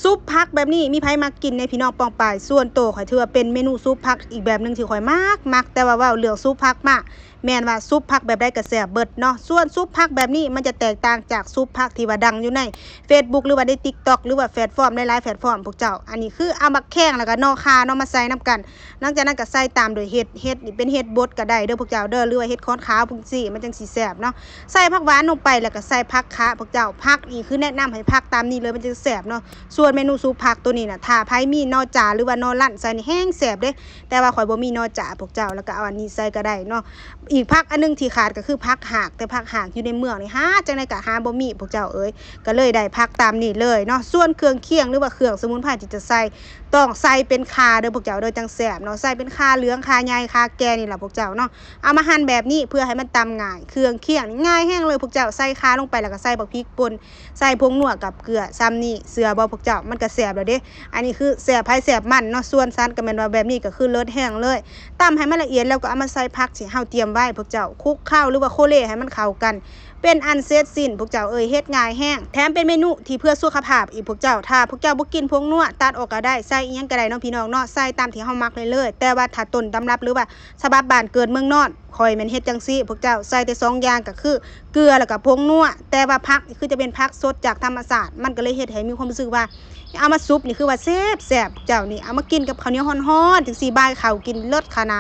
ซุปผักแบบนี้มีไผมากินในพี่น้องปองปายส่วนโตข่อยถือว่าเป็นเมนูซุปผักอีกแบบนึงที่ข่อยมักแต่ว่าเว้าเรื่องซุปผักมาแม่นว่าซุปผักแบบใดก็แซ่บเบิดเนาะส่วนซุปผักแบบนี้มันจะแตกต่างจากซุปผักที่ว่าดังอยู่ใน Facebook หรือว่าใน TikTok หรือว่าแพลตฟอร์มหลายๆแพลตฟอร์มพวกเจ้าอันนี้คือเอามาแข้งแล้วก็นอคาเนาะมาใส่นํกันหลังจากนั้นก็ใส่ตามด้วยเห็ดนี่เป็นเห็ดบดก็ได้เด้อพวกเจ้าเด้อหรือว่าเห็ดคอนขาวพุ่นสิมันจังสิแซ่บเนาะใส่ผักหวานลงไปแล้วก็ใส่ผักคะพวกเจ้าผักนี่คือแนะนำให้ผักตามนี้เลยมันจะแซ่บเนาะส่วนเมนูซุปผักตัวนี้น่ะถ้าไผมีนอจ๋าหรือว่านอลั่นใส่นี่แห้งแซ่บเด้แต่ว่าข่อยบ่มีนอจ๋าพวกเจ้าแล้วก็เอาอันนี้ใส่ก็ได้เนาะอีกผักอันนึงที่ขาดก็คือผักหากแต่ผักหากอยู่ในเมืองนี่หาจังได๋ก็หาบ่มีพวกเจ้าเอ้ยก็เลยได้ผักตามนี้เลยเนาะส่วนเครื่องเคียงหรือว่าเครื่องสมุนไพรที่จะใส่ต้องใส่เป็นข่าเด้อพวกเจ้าเด้อจังแซ่บเนาะใส่เป็นข่าเหลืองข่าใหญ่ข่าแก่นี่ล่ะพวกเจ้าเนาะเอามาหั่นแบบนี้เพื่อให้มันตำง่ายเครื่องเคียงนี่ง่ายแฮงเลยพวกเจ้าใส่ข่าลงไปแล้วก็ใส่บักพริกป่นใส่ผงนัวกับเกลือซ้ำนี่เสือบ่พวกเจ้ามันก็แซ่บแล้วเด้อันนี้คือแซ่บไผแซ่บมันเนาะส่วนซันก็แม่นว่าแบบนี้ก็คือเลิศแห้งเลยตำให้มันละเอียดแล้วก็เอามาใส่ผักที่เฮาเตรียมไว้พวกเจ้าคลุกเคล้าหรือว่าโคเลให้มันเข้ากันเป็นอันเสร็จสิ้นพวกเจ้าเอ้ยเฮ็ดง่ายแห้งแถมเป็นเมนูที่เพื่อสุขภาพอีกพวกเจ้าถ้าพวกเจ้าบ่กินผงนัวตัดออกก็ได้ใส่อีหยังก็ได้เนาะพี่น้องเนาะใส่ตามที่เฮามักเลยแต่ว่าถ้าต้นตำรับหรือว่าฉบับบ้านเกิดเมืองนอนข่อยแม่นเฮ็ดจังซี่พวกเจ้าใส่แต่2อย่างก็คือเกลือแล้วก็ผงนัวแต่ว่าผักคือจะเป็นผักสดจากธรรมชาติมันก็เลยเฮ็ดให้มีความรู้สึกว่าเอามาซุปนี่คือว่าแซ่บเจ้านี่เอามากินกับข้าวเหนียวร้อนๆจังซี่บ่ายข้าวกินเลิศขนาด